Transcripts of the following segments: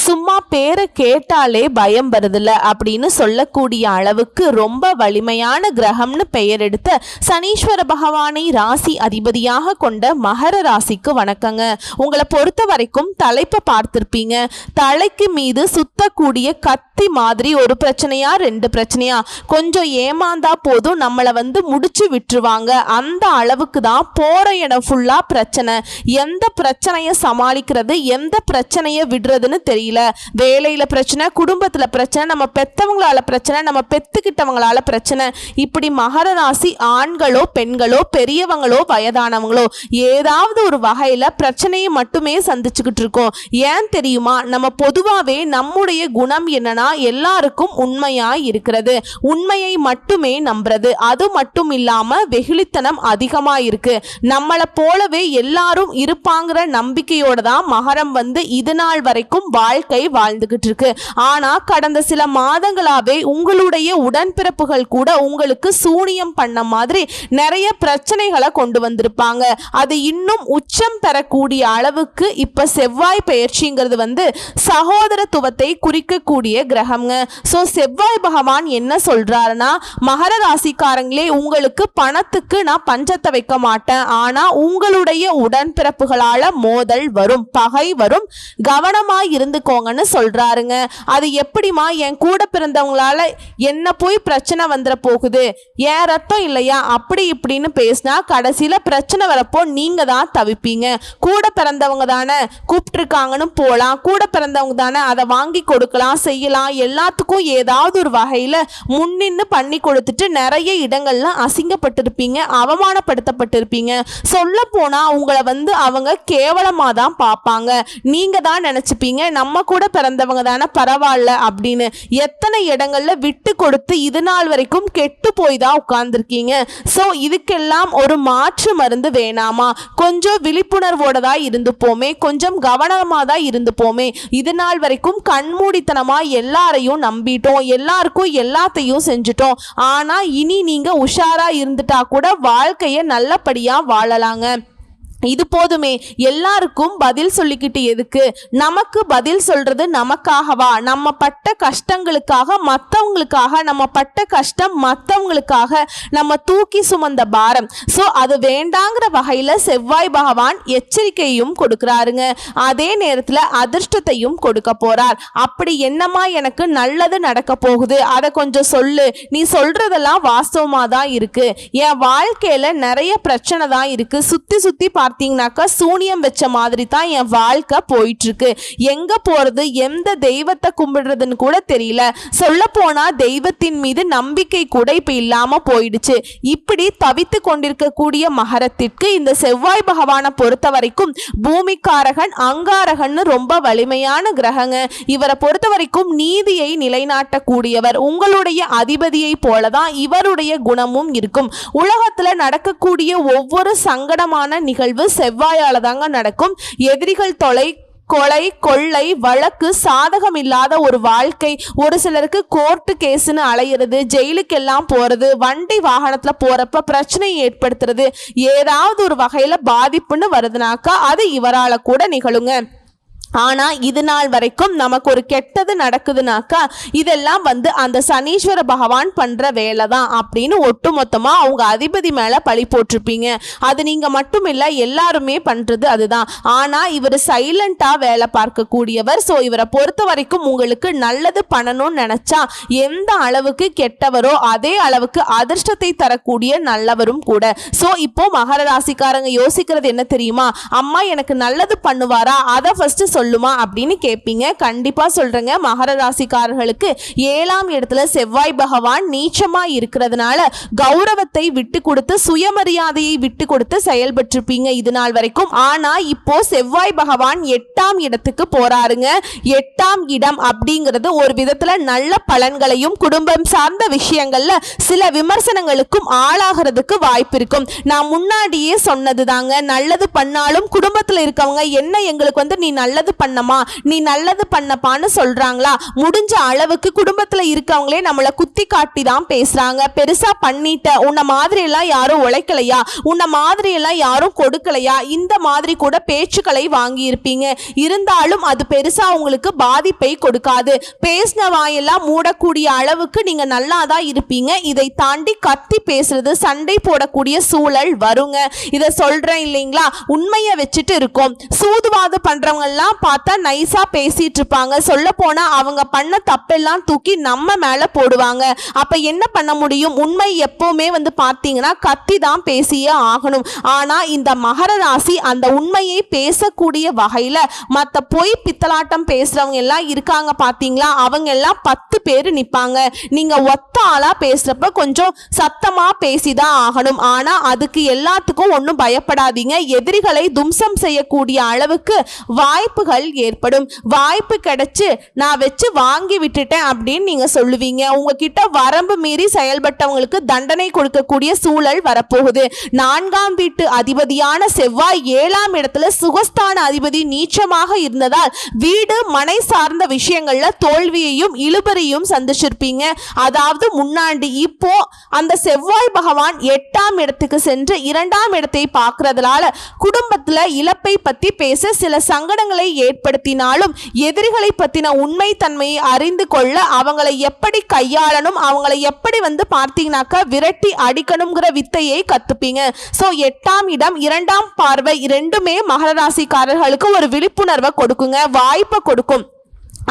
சும்மா பேரை கேட்டாலே பயம் வருதுல அப்படின்னு சொல்லக்கூடிய அளவுக்கு ரொம்ப வலிமையான கிரகம்னு பெயர் எடுத்த சனீஸ்வர பகவானை ராசி அதிபதியாக கொண்ட மகர ராசிக்கு வணக்கங்க. உங்களை பொறுத்த வரைக்கும் தலைப்பை பார்த்திருப்பீங்க. தலைக்கு மீது சுத்தக்கூடிய கத்தி மாதிரி ஒரு பிரச்சனையா ரெண்டு பிரச்சனையா, கொஞ்சம் ஏமாந்தா போதும் நம்மளை முடிச்சு விட்டுருவாங்க. அந்த அளவுக்கு தான் போற இடம் ஃபுல்லா பிரச்சனை. எந்த பிரச்சனையை சமாளிக்கிறது, எந்த பிரச்சனையை விடுறதுன்னு தெரியல. வேலையில பிரச்சனை, குடும்பத்துல பிரச்சனை, நம்ம பெத்தவங்களால பிரச்சனை, நம்ம பெத்துக்கிட்டவங்களால பிரச்சனை. இப்படி மகர ராசி ஆண்களோ பெண்களோ பெரியவங்களோ வயதானவங்களோ ஏதாவது ஒரு வகையில பிரச்சனையை மட்டுமே சந்திச்சுக்கிட்டு இருக்கோம். ஏன் தெரியுமா? நம்ம பொதுவாவே நம்முடைய குணம் என்னன்னா எல்லாருக்கும் உண்மையா இருக்கிறது, உண்மையை மட்டுமே நம்புறது. அது மட்டும் இல்லாம வெகுளித்தனம் அதிகமா இருக்கு. நம்மளை போலவே எல்லாரும் இருப்பாங்கிற நம்பிக்கையோட தான் மகரம் இது நாள் வரைக்கும் வாழ்க்கை வாழ்ந்துகிட்டு இருக்கு. ஆனா கடந்த சில மாதங்களாவே உங்களுடைய உடன்பிறப்புகள் கூட உங்களுக்கு சூனியம் பண்ண மாதிரி நிறைய பிரச்சனைகளை கொண்டு வந்திருப்பாங்க. அது இன்னும் உச்சம் பெறக்கூடிய அளவுக்கு இப்ப செவ்வாய் பெயர்ச்சிங்கிறது சகோதரத்துவத்தை குறிக்கக்கூடிய கிரகம்ங்க. சோ செவ்வாய் பகவான் என்ன சொல்றாருன்னா, மகர ராசிக்காரங்களே, உங்களுக்கு பணத்துக்கு நான் பஞ்சத்தை வைக்க மாட்டேன். ஆனா உங்களுடைய உடன்பிறப்புகளால மோதல் வரும், பகை வரும், கவனமா இருந்துக்கோங்கன்னு சொல்றாருங்க. அது எப்படிமா? என் கூட பிறந்தவங்களால என்ன போய் பிரச்சனை வந்துட போகுது, ஏன் ரத்தம் இல்லையா, அப்படி இப்படின்னு பேசினா கடைசியில பிரச்சனை வரப்போ நீங்க தான் தவிப்பீங்க. கூட பிறந்தவங்க தானே கூப்பிட்டுருக்காங்கன்னு போலாம், கூட பிறந்தவங்க தானே அதை வாங்கி கொடுக்கலாம், செய்யலாம், எல்லாத்துக்கும் ஏதாவது ஒரு வகையில முன்னின்னு பண்ணி கொடுத்துட்டு நிறைய இடங்கள்ல அசிங்கப்பட்டிருப்பீங்க, அவமானப்படுத்தப்பட்டிருப்பீங்க. சொல்ல போனா உங்களை அவங்க கேவலமா தான் பார்ப்பாங்க. நீங்க தான் நினைச்சுப்பீங்க நம்ம கூட பிறந்தவங்க தானே பரவாயில்ல அப்படின்னு. எத்தனை இடங்கள்ல விட்டு கொடுத்து இது நாள் வரைக்கும் கெட்டு போய் தான் உட்கார்ந்துருக்கீங்க. சோ இதுக்கெல்லாம் ஒரு மாற்று மருந்து வேணாமா? கொஞ்சம் விழிப்புணர்வோட தான் இருந்துப்போமே, கொஞ்சம் கவனமா தான் இருந்துப்போமே. இது நாள் வரைக்கும் கண்மூடித்தனமா எல்லாரையும் நம்பிட்டோம், எல்லாருக்கும் எல்லாத்தையும் செஞ்சுட்டோம். ஆனா இனி நீங்க உஷாரா இருந்துட்டா கூட வாழ்க்கைய நல்லபடியா வாழலாங்க. இது போதுமே. எல்லாருக்கும் பதில் சொல்லிக்கிட்டு எதுக்கு? நமக்கு பதில் சொல்றது நமக்காகவா? நம்ம பட்ட கஷ்டங்களுக்காக, மற்றவங்களுக்காக, நம்ம பட்ட கஷ்டம் மற்றவங்களுக்காக நம்ம தூக்கி சுமந்த பாரம். ஸோ அது வேண்டாங்கிற வகையில் செவ்வாய் பகவான் எச்சரிக்கையும் கொடுக்குறாருங்க. அதே நேரத்தில் அதிர்ஷ்டத்தையும் கொடுக்க போறார். அப்படி என்னமா எனக்கு நல்லது நடக்க போகுது, அதை கொஞ்சம் சொல்லு. நீ சொல்றதெல்லாம் வாஸ்தவமா தான் இருக்கு. என் வாழ்க்கையில நிறைய பிரச்சனை தான் இருக்கு. சுத்தி சுத்தி பார்த்தீங்கன்னாக்கா சூனியம் வச்ச மாதிரி தான் என் வாழ்க்கை போயிட்டு இருக்கு. எங்க போறது, எந்த தெய்வத்தை கும்பிடுறதுன்னு கூட தெரியல. சொல்ல போனா தெய்வத்தின் மீது நம்பிக்கை கூட இப்ப இல்லாம போயிடுச்சு. இப்படி தவித்து கொண்டிருக்கக்கூடிய மகரத்திற்கு இந்த செவ்வாய் பகவானை பொறுத்த வரைக்கும் பூமிக்காரகன், அங்காரகன் ரொம்ப வலிமையான கிரகங்க. இவரை பொறுத்த வரைக்கும் நீதியை நிலைநாட்டக்கூடியவர். உங்களுடைய அதிபதியை போலதான் இவருடைய குணமும் இருக்கும். உலகத்துல நடக்கக்கூடிய ஒவ்வொரு சங்கடமான நிகழ்வு செவ்வாயால தாங்க நடக்கும். எதிரிகள் கொலை, கொள்ளை, வழக்கு, சாதகம் இல்லாத ஒரு வாழ்க்கை. ஒரு சிலருக்கு கோர்ட்டு கேஸ்ன்னு அலையிறது, ஜெயிலுக்கு எல்லாம் போறது, வண்டி வாகனத்துல போறப்ப பிரச்சனை ஏற்படுத்துறது, ஏதாவது ஒரு வகையில பாதிப்புன்னு வருதுனாக்கா அது இவரால கூட நிகழுங்க. ஆனா இது நாள் வரைக்கும் நமக்கு ஒரு கெட்டது நடக்குதுனாக்கா இதெல்லாம் அந்த சனீஸ்வர பகவான் பண்ற வேலை தான் அப்படின்னு ஒட்டுமொத்தமா அவங்க அதிபதி மேல பழி போட்டிருப்பீங்க. அது நீங்க மட்டும் இல்ல, எல்லாருமே பண்றது அதுதான். ஆனா இவர் சைலண்டா வேலை பார்க்க கூடியவர். சோ இவரை பொறுத்த வரைக்கும் உங்களுக்கு நல்லது பண்ணணும்னு நினைச்சா எந்த அளவுக்கு கெட்டவரோ அதே அளவுக்கு அதிர்ஷ்டத்தை தரக்கூடிய நல்லவரும் கூட. சோ இப்போ மகர ராசிக்காரங்க யோசிக்கிறது என்ன தெரியுமா? அம்மா எனக்கு நல்லது பண்ணுவாரா, அதை ஃபர்ஸ்ட் சொல்லுமா அப்படின்னு கேட்பீங்க. கண்டிப்பா சொல்றேங்க. மகர ராசிக்காரர்களுக்கு 7ஆம் இடத்துல செவ்வாய் பகவான் நீச்சமா இருக்கிறதுனால கௌரவத்தை விட்டு கொடுத்து, சுயமரியாதையை விட்டு கொடுத்து செயல்பட்டிருப்பீங்க இது நாள் வரைக்கும். ஆனா இப்போ செவ்வாய் பகவான் 8ஆம் இடத்துக்கு போறாருங்க. 8ஆம் இடம் அப்படிங்கிறது ஒரு விதத்துல நல்ல பலன்களையும் குடும்பம் சார்ந்த விஷயங்கள்ல சில விமர்சனங்களுக்கும் ஆளாகிறதுக்கு வாய்ப்பு இருக்கும். நான் முன்னாடியே சொன்னது தாங்க, நல்லது பண்ணாலும் குடும்பத்துல இருக்கவங்க என்ன எங்களுக்கு நீ நல்லது நல்லது பண்ணமா, நீ நல்லது பண்ணப்பான்னு சொல்றாங்களா? முடிஞ்ச அளவுக்கு குடும்பத்துல இருக்கவங்களே நம்மளை குத்தி காட்டி தான் பேசுறாங்க. பெருசா பண்ணிட்ட, உன்ன மாதிரி எல்லாம் யாரும் உழைக்கலையா, உன்ன மாதிரி எல்லாம் யாரும் கொடுக்கலையா, இந்த மாதிரி கூட பேச்சுக்களை வாங்கி இருப்பீங்க. இருந்தாலும் அது பெருசா உங்களுக்கு பாதிப்பை கொடுக்காது. பேசின வாயெல்லாம் மூடக்கூடிய அளவுக்கு நீங்க நல்லா தான் இருப்பீங்க. இதை தாண்டி கத்தி பேசுறது, சண்டை போடக்கூடிய சூழல் வருங்க. இதை சொல்றேன் இல்லைங்களா, உண்மையை வச்சுட்டு இருக்கோம். சூதுவாது பண்றவங்க எல்லாம் பார்த்தா நைஸா பேசிட்டு இருப்பாங்க. சொல்ல போனா அவங்க பண்ண தப்பெல்லாம் தூக்கி நம்ம மேல போடுவாங்க. அப்ப என்ன பண்ண முடியும்? உண்மை எப்பவுமே வந்து பார்த்தீங்கன்னா கத்தி தான் பேசியே ஆகணும். ஆனா இந்த மகர ராசி அந்த உண்மையை பேசக்கூடிய வகையில மற்ற பொய் பித்தலாட்டம் பேசுறவங்க எல்லாம் இருக்காங்க பாத்தீங்களா, அவங்க எல்லாம் 10 பேர் நிப்பாங்க. நீங்க ஒத்த ஆளா பேசுறப்ப கொஞ்சம் சத்தமா பேசிதான் ஆகணும். ஆனா அதுக்கு எல்லாத்துக்கும் ஒன்றும் பயப்படாதீங்க. எதிரிகளை தும்சம் செய்யக்கூடிய அளவுக்கு வாய்ப்புகள் ஏற்படும். வாய்ப்பு கிடைச்சு நான் வச்சு வாங்கி விட்டுட்டேன் அப்படின்னு நீங்க சொல்லுவீங்க. உங்ககிட்ட வரம்பு மீறி செயல்பட்டவங்களுக்கு தண்டனை கொடுக்கக்கூடிய சூழல் வரப்போகுது. 4ஆம் வீட்டு அதிபதியான செவ்வாய் 7ஆம் இடத்துல சுகஸ்தான அதிபதி நீச்சமாக இருந்ததால் வீடு மனை சார்ந்த விஷயங்கள்ல தோல்வியையும் இழுபறியும் சந்திச்சிருப்பீங்க. அதாவது முன்னாடி இப்போ அந்த செவ்வாய் பகவான் 8ஆம் இடத்துக்கு சென்று 2ஆம் இடத்தை பார்க்கறதுனால குடும்பத்துல இழப்பை பத்தி பேச சில சங்கடங்களை ஏற்படுத்தினாலும் எதிரிகளை பத்தின உண்மை தன்மையை அறிந்து கொள்ள அவங்களை எப்படி கையாளணும், அவங்களை எப்படி வந்து பார்த்தீங்கன்னாக்கா விரட்டி அடிக்கணுங்கிற வித்தையை கத்துப்பீங்க. சோ 8ஆம் இடம் 2ஆம் பார்வை இரண்டுமே மகர ராசிக்காரர்களுக்கு ஒரு விழிப்புணர்வை கொடுக்குங்க, வாய்ப்பை கொடுக்கும்.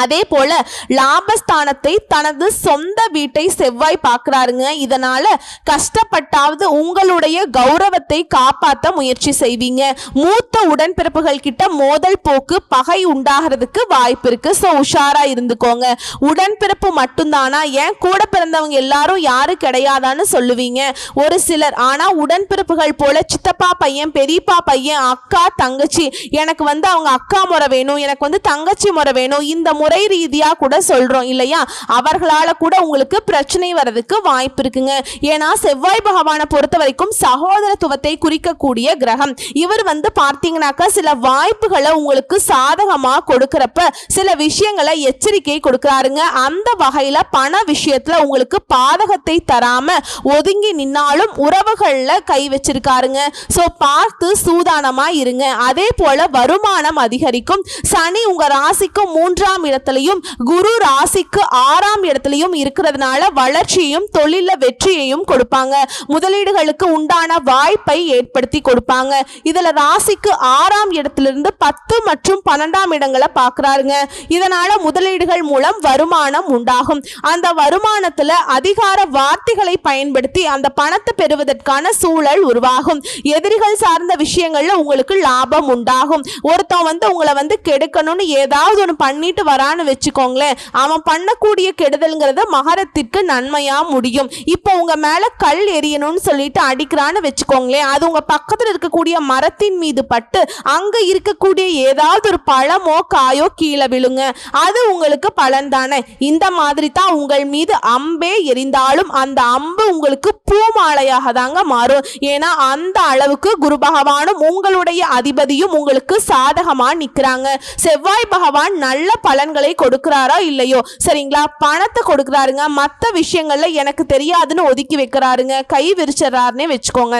அதே போல லாபஸ்தானத்தை தனது சொந்த வீட்டை செவ்வாய் பார்க்கிறாருங்க. இதனால கஷ்டப்பட்டாவது உங்களுடைய கௌரவத்தை காப்பாற்ற முயற்சி செய்வீங்க. மூத்த உடன்பிறப்புகள் கிட்ட மோதல் போக்கு பகை உண்டாகிறதுக்கு வாய்ப்பு இருக்கு. ஸோ உஷாரா இருந்துக்கோங்க. உடன்பிறப்பு மட்டும்தானா, ஏன் கூட பிறந்தவங்க எல்லாரும் யாரு கிடையாதான்னு சொல்லுவீங்க ஒரு சிலர். ஆனா உடன்பிறப்புகள் போல சித்தப்பா பையன், பெரியப்பா பையன், அக்கா தங்கச்சி, எனக்கு வந்து அவங்க அக்கா முறை வேணும், எனக்கு வந்து தங்கச்சி முறை வேணும், இந்த முறை ரீதியா கூட சொல்றோம் இல்லையா, அவர்களால கூட உங்களுக்கு பிரச்சனை வரதுக்கு வாய்ப்பு இருக்குங்க. ஏன்னா செவ்வாய் பகவானை பொறுத்த வரைக்கும் சகோதரத்துவத்தை குறிக்கக்கூடிய கிரகம். இவர் வந்து பார்த்தீங்கன்னாக்கா சில வாய்ப்புகளை உங்களுக்கு சாதகமா கொடுக்கறப்ப சில விஷயங்களை எச்சரிக்கை கொடுக்கிறாருங்க. அந்த வகையில பண விஷயத்துல உங்களுக்கு பாதகத்தை தராம ஒதுங்கி நின்னாலும் உறவுகள்ல கை வச்சிருக்காருங்க. சோ பார்த்து சூதானமா இருங்க. அதே போல வருமானம் அதிகரிக்கும். சனி உங்க ராசிக்கு 3ஆம் இடத்திலையும் குரு ராசிக்கு 6ஆம் இடத்திலையும் இருக்கிறதுனால வளர்ச்சியையும் தொழில வெற்றியையும் கொடுப்பாங்க. முதலீடுகளுக்கு உண்டான வாய்ப்பை ஏற்படுத்தி கொடுப்பாங்க. இதுல ராசிக்கு 6ஆம் இடத்திலிருந்து 10 மற்றும் 12ஆம் இடங்களை பார்க்கறாருங்க. இதனால முதலீடுகள் மூலம் வருமானம் உண்டாகும். அந்த வருமானத்துல அதிகார வார்த்தைகளை பயன்படுத்தி அந்த பணத்தை பெறுவதற்கான சூழல் உருவாகும். எதிரிகள் சார்ந்த விஷயங்கள்ல உங்களுக்கு லாபம் உண்டாகும். ஒருத்தன் வந்து உங்களை வந்து கெடுக்கணும்னு ஏதாவது ஒன்று பண்ணிட்டு வரான்னு வச்சுக்கோங்களேன், அவன் பண்ணக்கூடிய கெடுதல்ங்கிறத மகரத்திற்கு நன்மையா முடியும். இப்போ உங்க மேல கல் எரியணும்னு சொல்லிட்டு அடிக்கிறான்னு வச்சுக்கோங்களேன், அது உங்க பக்கத்துல இருக்கக்கூடிய மரத்தின் மீது பட்டு அங்க இருக்கக்கூடிய ஏதாவது ஒரு பழமோ காயோ கீழே விழுங்க, அது உங்களுக்கு பலன் தானே. இந்த மாதிரி தான் உங்கள் மீது அம்பே எரிந்தாலும் அந்த அம்பு உங்களுக்கு பூமாலையாக தாங்க மாறும். ஏன்னா அந்த அளவுக்கு குரு பகவானும் உங்களுடைய அதிபதியும் உங்களுக்கு சாதகமா நிக்கிறாங்க. செவ்வாய் பகவான் நல்ல பலன்களை கொடுக்கிறாரா இல்லையோ, சரிங்களா, பணத்தை கொடுக்கிறாருங்க. மற்ற விஷயங்கள்ல எனக்கு தெரியாதுன்னு ஒதுக்கி வைக்கிறாருங்க, கை விரிச்சறாருன்னே வச்சுக்கோங்க.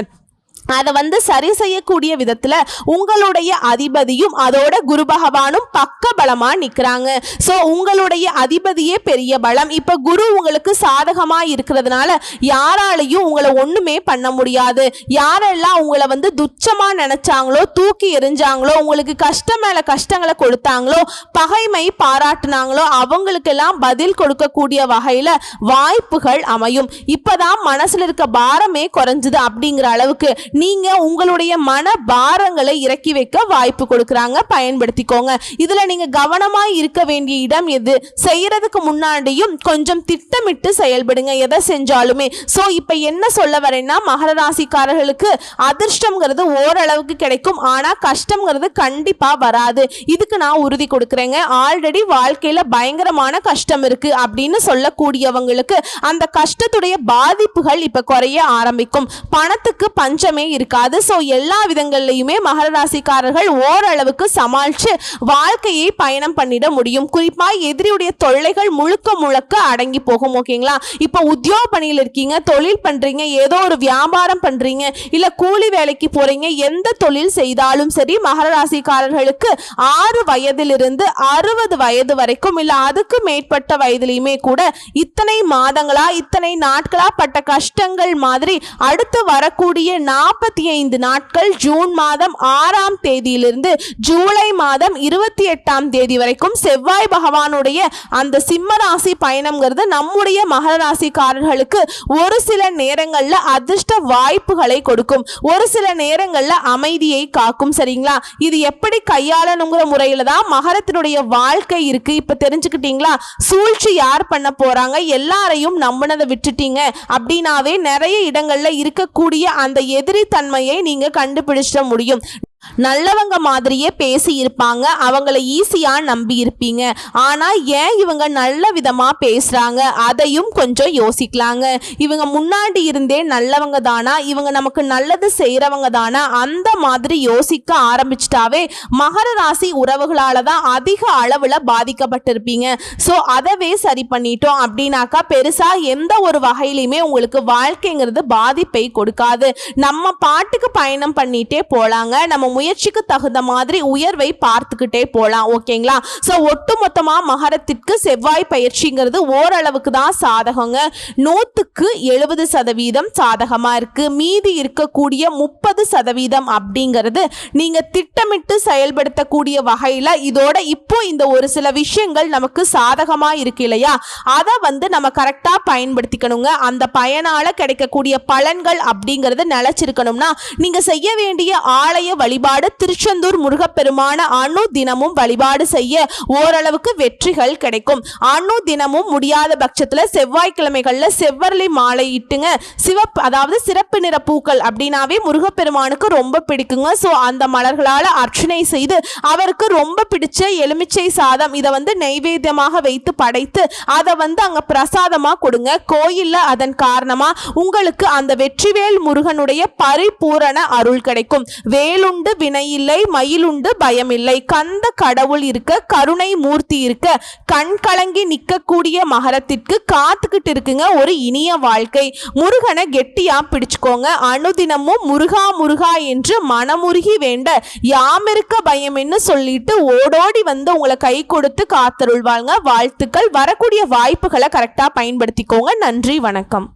அதை வந்து சரி செய்யக்கூடிய விதத்துல உங்களுடைய அதிபதியும் அதோட குரு பகவானும் பக்க பலமா நிக்கிறாங்க. சோ உங்களுடைய அதிபதியே பெரிய பலம். இப்ப குரு உங்களுக்கு சாதகமா இருக்கிறதுனால யாராலையும் உங்களை ஒண்ணுமே பண்ண முடியாது. யாரெல்லாம் உங்களை வந்து துச்சமா நினைச்சாங்களோ, தூக்கி எறிஞ்சாங்களோ, உங்களுக்கு கஷ்டம் மேல கஷ்டங்களை கொடுத்தாங்களோ, பகைமை பாராட்டினாங்களோ, அவங்களுக்கெல்லாம் பதில் கொடுக்கக்கூடிய வகையில வாய்ப்புகள் அமையும். இப்பதான் மனசுல இருக்க பாரமே குறைஞ்சது அப்படிங்கிற அளவுக்கு நீங்க உங்களுடைய மன பாரங்களை இறக்கி வைக்க வாய்ப்பு கொடுக்கறாங்க, பயன்படுத்திக்கோங்க. இதுல நீங்க கவனமா இருக்க வேண்டிய இடம் எது, செய்யறதுக்கு முன்னாடியும் கொஞ்சம் திட்டமிட்டு செயல்படுங்க எதை செஞ்சாலுமே. சோ இப்ப என்ன சொல்ல வரேன்னா, மகர ராசிக்காரர்களுக்கு அதிர்ஷ்டம்ங்கிறது ஓரளவுக்கு கிடைக்கும், ஆனா கஷ்டம்ங்கிறது கண்டிப்பா வராது. இதுக்கு நான் உறுதி கொடுக்கறேங்க. ஆல்ரெடி வாழ்க்கையில பயங்கரமான கஷ்டம் இருக்கு அப்படின்னு சொல்லக்கூடியவங்களுக்கு அந்த கஷ்டத்துடைய பாதிப்புகள் இப்ப குறைய ஆரம்பிக்கும். பணத்துக்கு பஞ்சமே இருக்காது. ஸோ எல்லா விதங்கள்லையுமே மகர ராசிக்காரர்கள் ஓரளவுக்கு சமாளித்து வாழ்க்கையை பயணம் பண்ணிட முடியும். குறிப்பாக எதிரியுடைய தொல்லைகள் முழுக்க முழுக்க அடங்கி போகும். ஓகேங்களா? இப்போ உத்தியோக பணியில் இருக்கீங்க, தொழில் பண்ணுறீங்க, ஏதோ ஒரு வியாபாரம் பண்ணுறீங்க, இல்லை கூலி வேலைக்கு போகிறீங்க, எந்த தொழில் செய்தாலும் சரி மகர ராசிக்காரர்களுக்கு 6 வயதிலிருந்து 60 வயது வரைக்கும் இல்லை அதுக்கு மேற்பட்ட வயதிலையுமே கூட இத்தனை மாதங்களா இத்தனை நாட்களா பட்ட கஷ்டங்கள் மாதிரி அடுத்து வரக்கூடிய 45 நாட்கள் ஜூன் மாதம் 6ஆம் தேதியிலிருந்து ஜூலை மாதம் 28ஆம் தேதி வரைக்கும் செவ்வாய் பகவானுடைய அந்த சிம்ம ராசி பயணம்ங்கிறது நம்முடைய மகர ராசிக்காரர்களுக்கு ஒரு சில நேரங்கள்ல அதிர்ஷ்ட வாய்ப்புகளை கொடுக்கும், ஒரு சில நேரங்கள்ல அமைதியை காக்கும். சரிங்களா? இது எப்படி கையாளணுங்கிற முறையில தான் மகரத்தினுடைய வாழ்க்கை இருக்கு. இப்ப தெரிஞ்சுக்கிட்டீங்களா? சூழ்ச்சி யார் பண்ண போறாங்க, எல்லாரையும் நம்பினதை விட்டுட்டீங்க அப்படின்னாவே நிறைய இடங்கள்ல இருக்கக்கூடிய அந்த எதிரி தன்மையை நீங்க கண்டுபிடிச்சிட முடியும். நல்லவங்க மாதிரியே பேசி இருப்பாங்க, அவங்கள ஈஸியா நம்பி இருப்பீங்க. ஆனா ஏன் இவங்க நல்ல விதமா பேசுறாங்க அதையும் கொஞ்சம் யோசிக்கலாங்க. இவங்க முன்னாடி இருந்தே நல்லவங்க தானா, இவங்க நமக்கு நல்லது செய்யறவங்க தானா, அந்த மாதிரி யோசிக்க ஆரம்பிச்சிட்டாவே மகர ராசி உறவுகளால தான் அதிக அளவுல பாதிக்கப்பட்டிருப்பீங்க. ஸோ அதவே சரி பண்ணிட்டோம் அப்படின்னாக்கா பெருசா எந்த ஒரு வகையிலுமே உங்களுக்கு வாழ்க்கைங்கிறது பாதிப்பை கொடுக்காது. நம்ம பாட்டுக்கு பயணம் பண்ணிட்டே போலாங்க, நம்ம முயற்சிக்கு தகுந்த மாதிரி உயர்வை பார்த்துக்கிட்டே போலாம். ஓகேங்களா? ஸோ ஒட்டுமொத்தமா மகரத்திற்கு செவ்வாய் பயிற்சிங்கிறது ஓரளவுக்கு தான் சாதகங்க. 100க்கு 70% சாதகமா இருக்கு. மீதி இருக்கக்கூடிய 30% அப்படிங்கிறது நீங்க திட்டமிட்டு செயல்படுத்தக்கூடிய வகையில இதோட இப்போ இந்த ஒரு சில விஷயங்கள் நமக்கு சாதகமா இருக்கு இல்லையா, அதை நம்ம கரெக்டா பயன்படுத்திக்கணுங்க. அந்த பயனால கிடைக்கக்கூடிய பலன்கள் அப்படிங்கிறது நிலைச்சிருக்கணும்னா நீங்க செய்ய வேண்டிய ஆலய வழிபாடு திருச்செந்தூர் முருகப்பெருமான அணு தினமும் வழிபாடு செய்ய ஓரளவுக்கு வெற்றிகள் கிடைக்கும். அணு தினமும் முடியாத பட்சத்துல செவ்வாய்க்கிழமைகள்ல செவ்வரளி மாலை இட்டுங்க. சிவப்பு அதாவது சிறப்பு நிற பூக்கள் அப்படின்னாவே முருகப்பெருமானுக்கு ரொம்ப பிடிக்குங்க. ஸோ அந்த மலர்களால அர்ச்சனை செய்து அவருக்கு ரொம்ப பிடிச்ச எலுமிச்சை சாதம் இதை நைவேத்தியமாக வைத்து படைத்து அதை அங்க பிரசாதமா கொடுங்க. கோயில்ல அதன் காரணமா உங்களுக்கு அந்த வெற்றிவேல் முருகனுடைய பரிபூரண அருள் கிடைக்கும். வேலுண்டு வினையில்லை, மயிலுண்டு பயமில்லை, கந்த கடவுள் இருக்க, கருணை மூர்த்தி இருக்க, கண் கலங்கி நிற்கக்கூடிய மகரத்திற்கு காத்துக்கிட்டு இருக்குங்க ஒரு இனிய வாழ்க்கை. முருகனை கெட்டியா பிடிச்சுக்கோங்க. அனுதினமும் முருகா முருகா என்று மனமுருகி வேண்ட யாமிருக்க பயம்னு சொல்லிட்டு ஓடோடி உங்களை கை கொடுத்து காத்தருள்வாங்க. வாழ்த்துக்கள். வரக்கூடிய வாய்ப்புகளை கரெக்டா பயன்படுத்திக்கோங்க. நன்றி, வணக்கம்.